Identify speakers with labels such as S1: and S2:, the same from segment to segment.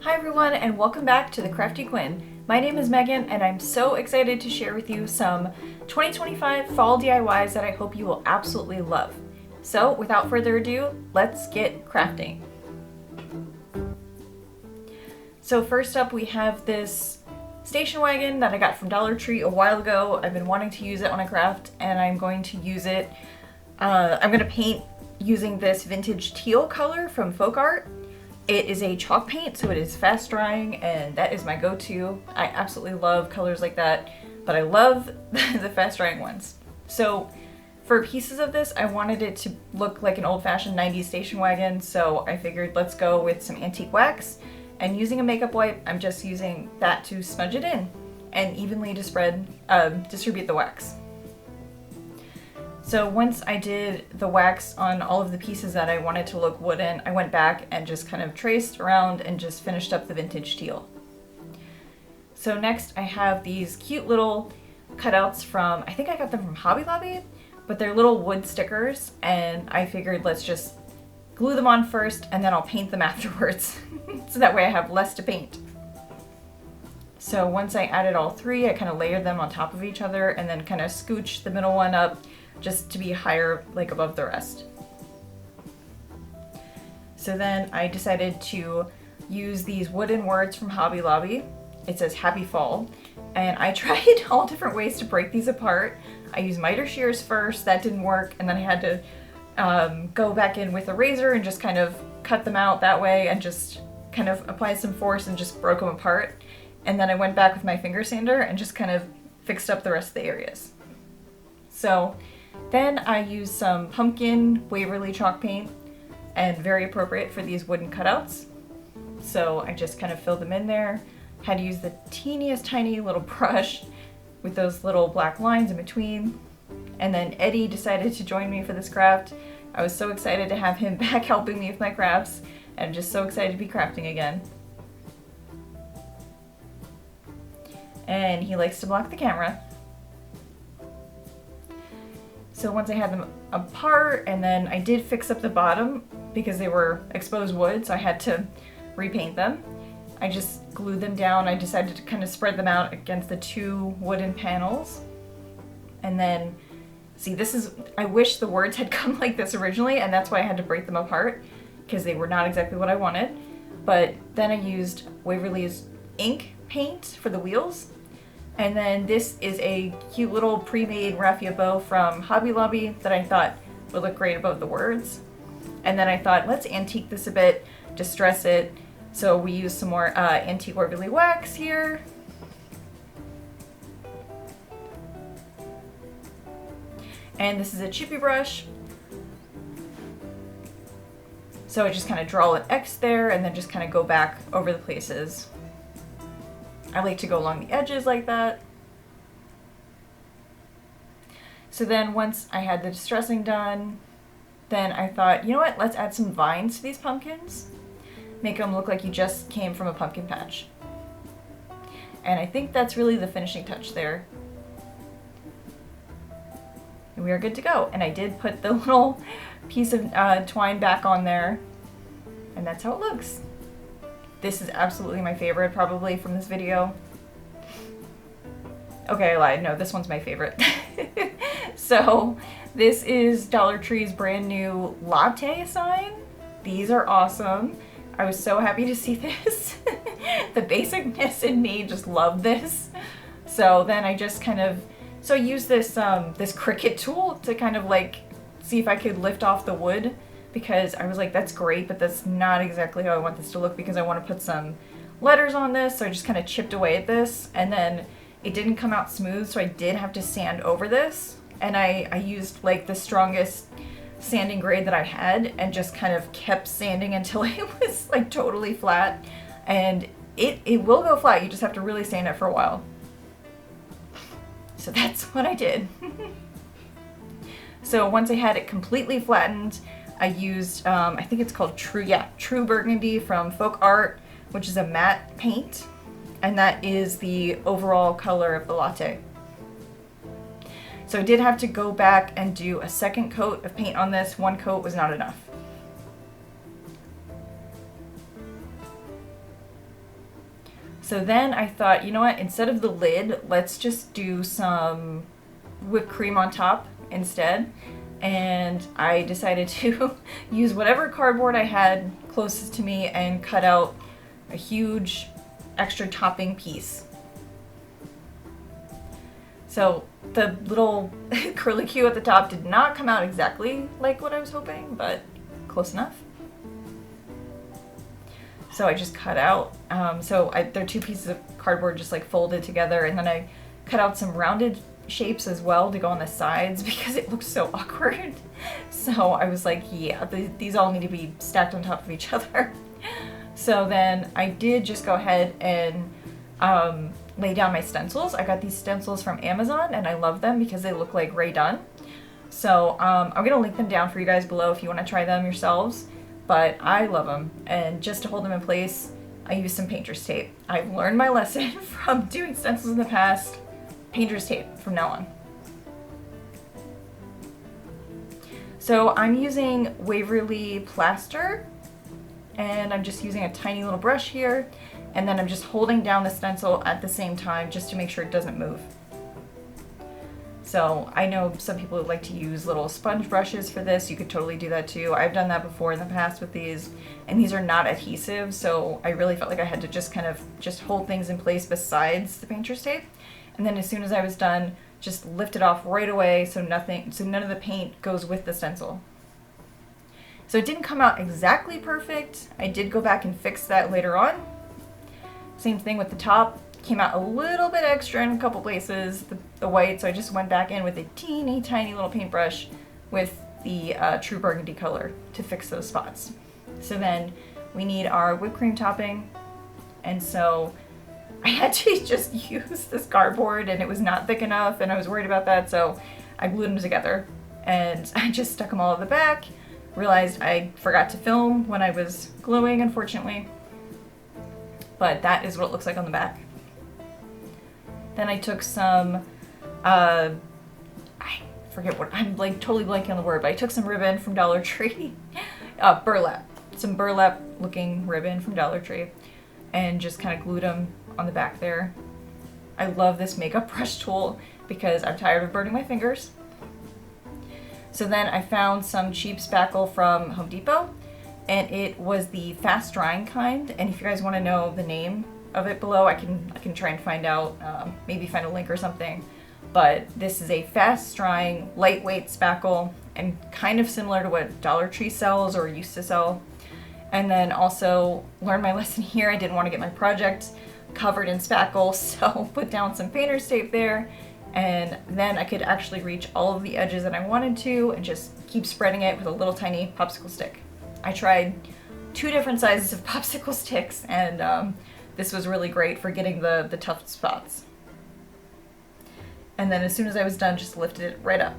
S1: Hi everyone and welcome back to the Crafty Quinn. My name is Megan and I'm so excited to share with you some 2025 fall DIYs that I hope you will absolutely love. So without further ado, let's get crafting. So first up we have this station wagon that I got from Dollar Tree a while ago. I've been wanting to use it on a craft and I'm going to use it. I'm going to paint using this vintage teal color from Folk Art. It is a chalk paint, so it is fast drying, and that is my go-to. I absolutely love colors like that, but I love the fast drying ones. So for pieces of this, I wanted it to look like an old-fashioned 90s station wagon, so I figured let's go with some antique wax. And using a makeup wipe, I'm just using that to smudge it in and evenly to distribute the wax. So once I did the wax on all of the pieces that I wanted to look wooden, I went back and just kind of traced around and just finished up the vintage teal. So next I have these cute little cutouts from, I think I got them from Hobby Lobby, but they're little wood stickers, and I figured let's just glue them on first and then I'll paint them afterwards. So that way I have less to paint. So once I added all three, I kind of layered them on top of each other and then kind of scooched the middle one up just to be higher, like above the rest. So then I decided to use these wooden words from Hobby Lobby. It says Happy Fall, and I tried all different ways to break these apart. I used miter shears first, that didn't work, and then I had to go back in with a razor and just kind of cut them out that way and just kind of apply some force and just broke them apart. And then I went back with my finger sander and just kind of fixed up the rest of the areas. So then I used some pumpkin Waverly chalk paint, and very appropriate for these wooden cutouts. So I just kind of filled them in there. Had to use the teeniest tiny little brush with those little black lines in between. And then Eddie decided to join me for this craft. I was so excited to have him back helping me with my crafts, and I'm just so excited to be crafting again. And he likes to block the camera. So once I had them apart, and then I did fix up the bottom because they were exposed wood, so I had to repaint them. I just glued them down. I decided to kind of spread them out against the two wooden panels. And then, see, this is, I wish the words had come like this originally, and that's why I had to break them apart, because they were not exactly what I wanted. But then I used Waverly's ink paint for the wheels. And then this is a cute little pre-made raffia bow from Hobby Lobby that I thought would look great above the words. And then I thought, let's antique this a bit, distress it. So we used some more antique Waverly wax here. And this is a chippy brush. So I just kind of draw an X there and then just kind of go back over the places. I like to go along the edges like that. So then once I had the distressing done, then I thought, you know what, let's add some vines to these pumpkins. Make them look like you just came from a pumpkin patch. And I think that's really the finishing touch there. And we are good to go. And I did put the little piece of twine back on there. And that's how it looks. This is absolutely my favorite, probably, from this video. Okay, I lied. No, this one's my favorite. So, this is Dollar Tree's brand new latte sign. These are awesome. I was so happy to see this. The basicness in me just loved this. So then I just kind of, I used this this Cricut tool to kind of like see if I could lift off the wood, because I was like, that's great, but that's not exactly how I want this to look, because I want to put some letters on this. So I just kind of chipped away at this, and then it didn't come out smooth, so I did have to sand over this. And I used like the strongest sanding grade that I had and just kind of kept sanding until it was like totally flat. And it will go flat, you just have to really sand it for a while. So that's what I did. So once I had it completely flattened, I used, I think it's called True Burgundy from Folk Art, which is a matte paint, and that is the overall color of the latte. So I did have to go back and do a second coat of paint on this. One coat was not enough. So then I thought, you know what, instead of the lid, let's just do some whipped cream on top instead. And I decided to use whatever cardboard I had closest to me and cut out a huge extra topping piece. So the little curlicue at the top did not come out exactly like what I was hoping, but close enough. So I just cut out, they're two pieces of cardboard just like folded together, and then I cut out some rounded shapes as well to go on the sides because it looks so awkward. So I was like, yeah, these all need to be stacked on top of each other. So then I did just go ahead and lay down my stencils. I got these stencils from Amazon and I love them because they look like Rae Dunn. So I'm going to link them down for you guys below if you want to try them yourselves. But I love them, and just to hold them in place, I use some painter's tape. I've learned my lesson from doing stencils in the past. Painter's tape from now on. So I'm using Waverly Plaster, and I'm just using a tiny little brush here, and then I'm just holding down the stencil at the same time just to make sure it doesn't move. So I know some people like to use little sponge brushes for this. You could totally do that too. I've done that before in the past with these, and these are not adhesive, so I really felt like I had to just kind of just hold things in place besides the painter's tape. And then as soon as I was done, just lift it off right away so none of the paint goes with the stencil. So it didn't come out exactly perfect. I did go back and fix that later on. Same thing with the top. Came out a little bit extra in a couple places, the white, so I just went back in with a teeny tiny little paintbrush with the true burgundy color to fix those spots. So then we need our whipped cream topping, and so I had to just use this cardboard and it was not thick enough and I was worried about that, so I glued them together and I just stuck them all at the back. Realized I forgot to film when I was gluing, unfortunately, but that is what it looks like on the back. Then I took some, I forget what, I'm like totally blanking on the word, but I took some ribbon from Dollar Tree, burlap, some burlap looking ribbon from Dollar Tree, and just kind of glued them on the back there. I love this makeup brush tool because I'm tired of burning my fingers. So then I found some cheap spackle from Home Depot, and it was the fast drying kind, and if you guys want to know the name of it below, I can try and find out, maybe find a link or something. But this is a fast drying, lightweight spackle, and kind of similar to what Dollar Tree sells or used to sell. And then also learned my lesson here. I didn't want to get my project covered in spackle, so put down some painter's tape there, and then I could actually reach all of the edges that I wanted to and just keep spreading it with a little tiny popsicle stick. I tried 2 different sizes of popsicle sticks, and this was really great for getting the tough spots. And then as soon as I was done, just lifted it right up.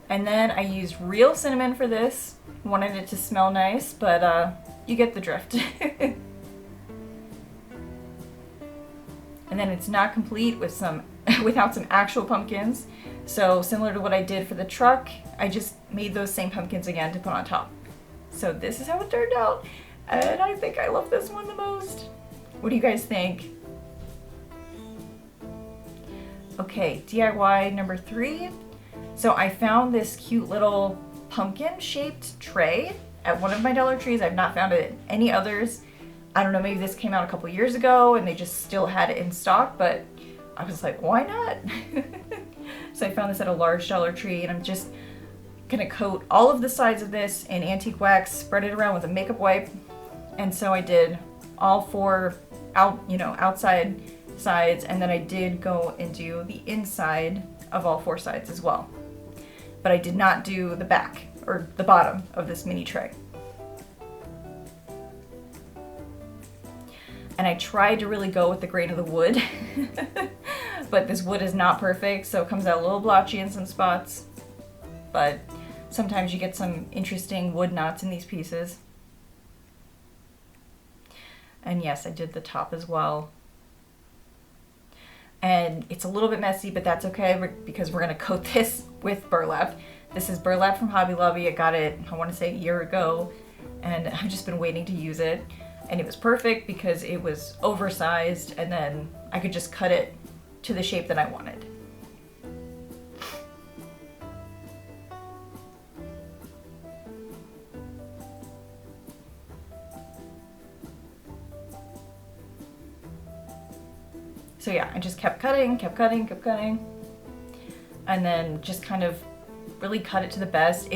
S1: And then I used real cinnamon for this. Wanted it to smell nice, but you get the drift. And then it's not complete with without some actual pumpkins. So similar to what I did for the truck, I just made those same pumpkins again to put on top. So this is how it turned out, and I think I love this one the most. What do you guys think? Okay, DIY number 3. So I found this cute little pumpkin-shaped tray at one of my Dollar Trees. I've not found it at any others. I don't know, maybe this came out a couple years ago and they just still had it in stock, but I was like, why not? So I found this at a large Dollar Tree, and I'm just gonna coat all of the sides of this in antique wax, spread it around with a makeup wipe. And so I did all 4 outside sides, and then I did go and do the inside of all 4 sides as well. But I did not do the back or the bottom of this mini tray. And I tried to really go with the grain of the wood, but this wood is not perfect, so it comes out a little blotchy in some spots. But sometimes you get some interesting wood knots in these pieces. And yes, I did the top as well. And it's a little bit messy, but that's okay because we're gonna coat this with burlap. This is burlap from Hobby Lobby. I got it, I want to say a year ago, and I've just been waiting to use it. And it was perfect because it was oversized, and then I could just cut it to the shape that I wanted. So yeah, I just kept cutting, and then just kind of really cut it to the best.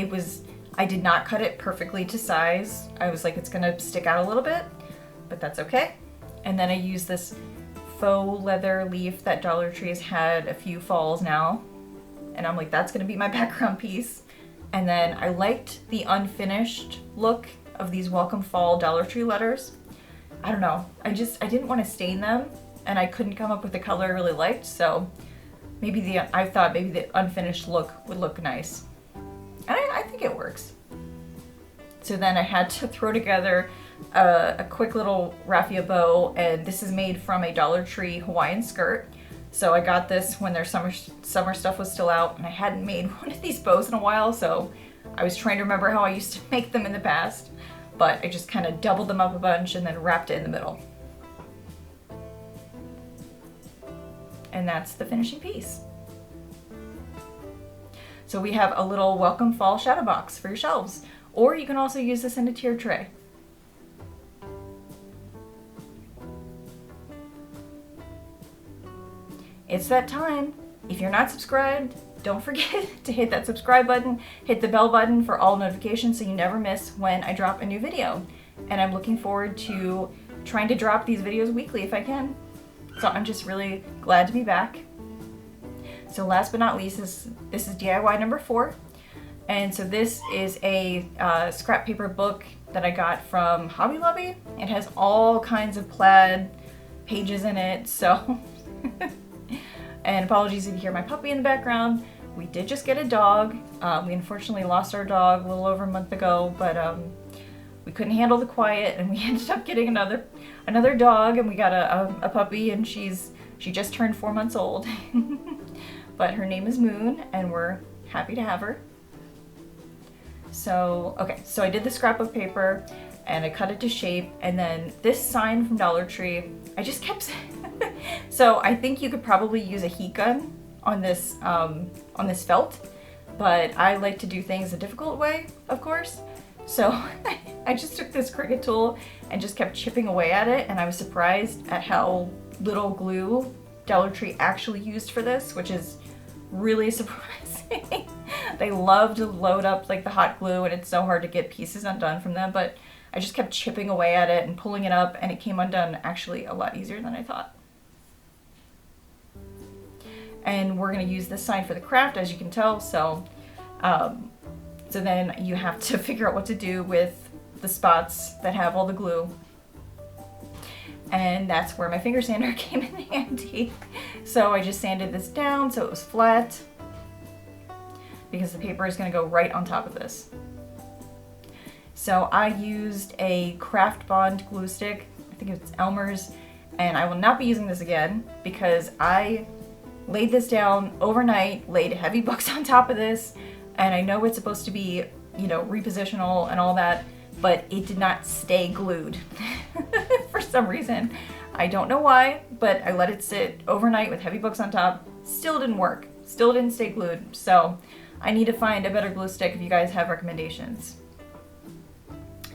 S1: I did not cut it perfectly to size. I was like, it's gonna stick out a little bit, but that's okay. And then I used this faux leather leaf that Dollar Tree has had a few falls now. And I'm like, that's gonna be my background piece. And then I liked the unfinished look of these Welcome Fall Dollar Tree letters. I don't know, I didn't want to stain them, and I couldn't come up with the color I really liked, so I thought maybe the unfinished look would look nice. And I think it works. So then I had to throw together a quick little raffia bow, and this is made from a Dollar Tree Hawaiian skirt. So I got this when their summer stuff was still out, and I hadn't made one of these bows in a while, so I was trying to remember how I used to make them in the past. But I just kind of doubled them up a bunch and then wrapped it in the middle. And that's the finishing piece. So we have a little Welcome Fall shadow box for your shelves, or you can also use this in a tiered tray. It's that time. If you're not subscribed, don't forget to hit that subscribe button, hit the bell button for all notifications so you never miss when I drop a new video. And I'm looking forward to trying to drop these videos weekly if I can. So I'm just really glad to be back. So last but not least, this is DIY number 4. And so this is a scrap paper book that I got from Hobby Lobby. It has all kinds of plaid pages in it, so... And apologies if you hear my puppy in the background. We did just get a dog. We unfortunately lost our dog a little over a month ago, but we couldn't handle the quiet, and we ended up getting another dog, and we got a puppy, and she just turned 4 months old. But her name is Moon, and we're happy to have her. So, okay, so I did the scrapbook paper, and I cut it to shape, and then this sign from Dollar Tree, I just kept... So I think you could probably use a heat gun on this felt, but I like to do things a difficult way, of course. So I just took this Cricut tool and just kept chipping away at it, and I was surprised at how little glue Dollar Tree actually used for this, which is really surprising. They love to load up like the hot glue, and it's so hard to get pieces undone from them, but I just kept chipping away at it and pulling it up, and it came undone actually a lot easier than I thought. And we're going to use this sign for the craft, as you can tell, so then you have to figure out what to do with the spots that have all the glue. And that's where my finger sander came in handy. So I just sanded this down so it was flat, because the paper is going to go right on top of this. So I used a Craft Bond glue stick, I think it's Elmer's, and I will not be using this again because I laid this down overnight, laid heavy books on top of this, and I know it's supposed to be, you know, repositional and all that, but it did not stay glued for some reason. I don't know why, but I let it sit overnight with heavy books on top. Still didn't work. Still didn't stay glued. So I need to find a better glue stick if you guys have recommendations.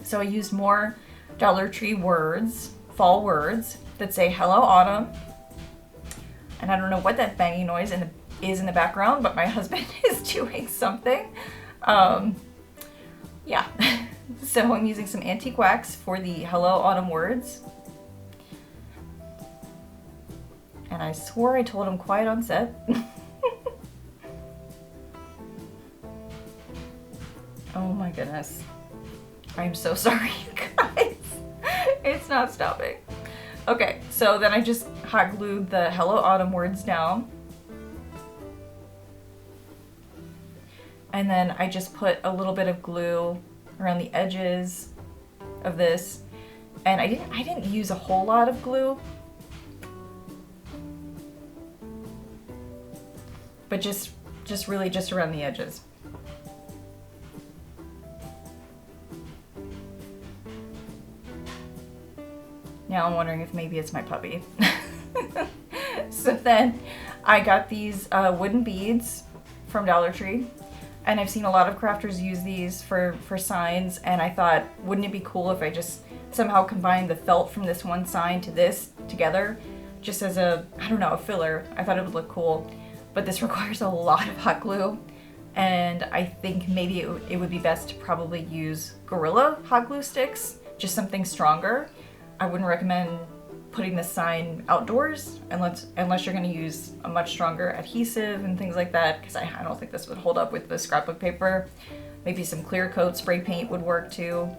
S1: So I used more Dollar Tree words, fall words, that say Hello Autumn. And I don't know what that banging noise is in the background, but my husband is doing something. Yeah. So I'm using some antique wax for the Hello Autumn words. And I swore I told him quiet on set. Oh my goodness. I'm so sorry, you guys. It's not stopping. Okay, so then I just hot glued the Hello Autumn words down. And then I just put a little bit of glue around the edges of this. And I didn't use a whole lot of glue, but just really just around the edges. Now I'm wondering if maybe it's my puppy. So then I got these wooden beads from Dollar Tree, and I've seen a lot of crafters use these for signs, and I thought, wouldn't it be cool if I just somehow combined the felt from this one sign to this together, just as a, I don't know, a filler. I thought it would look cool, but this requires a lot of hot glue, and I think maybe it would be best to probably use Gorilla hot glue sticks, just something stronger. I wouldn't recommend putting this sign outdoors unless you're going to use a much stronger adhesive and things like that, because I don't think this would hold up with the scrapbook paper. Maybe some clear coat spray paint would work too.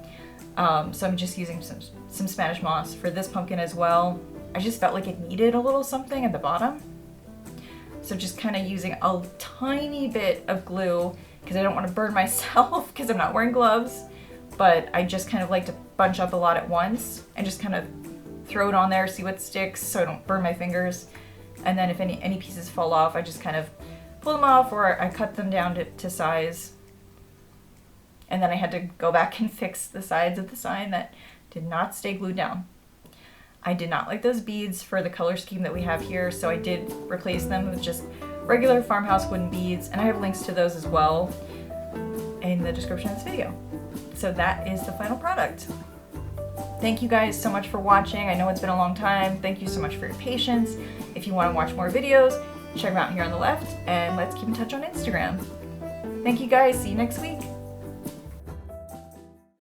S1: So I'm just using some Spanish moss for this pumpkin as well. I just felt like it needed a little something at the bottom. So just kind of using a tiny bit of glue, because I don't want to burn myself because I'm not wearing gloves, but I just kind of like to bunch up a lot at once and just kind of throw it on there, see what sticks so I don't burn my fingers. And then if any pieces fall off, I just kind of pull them off, or I cut them down to size. And then I had to go back and fix the sides of the sign that did not stay glued down. I did not like those beads for the color scheme that we have here, so I did replace them with just regular Farmhouse wooden beads, and I have links to those as well in the description of this video. So that is the final product. Thank you guys so much for watching. I know it's been a long time. Thank you so much for your patience. If you want to watch more videos, check them out here on the left, and let's keep in touch on Instagram. Thank you guys. See you next week.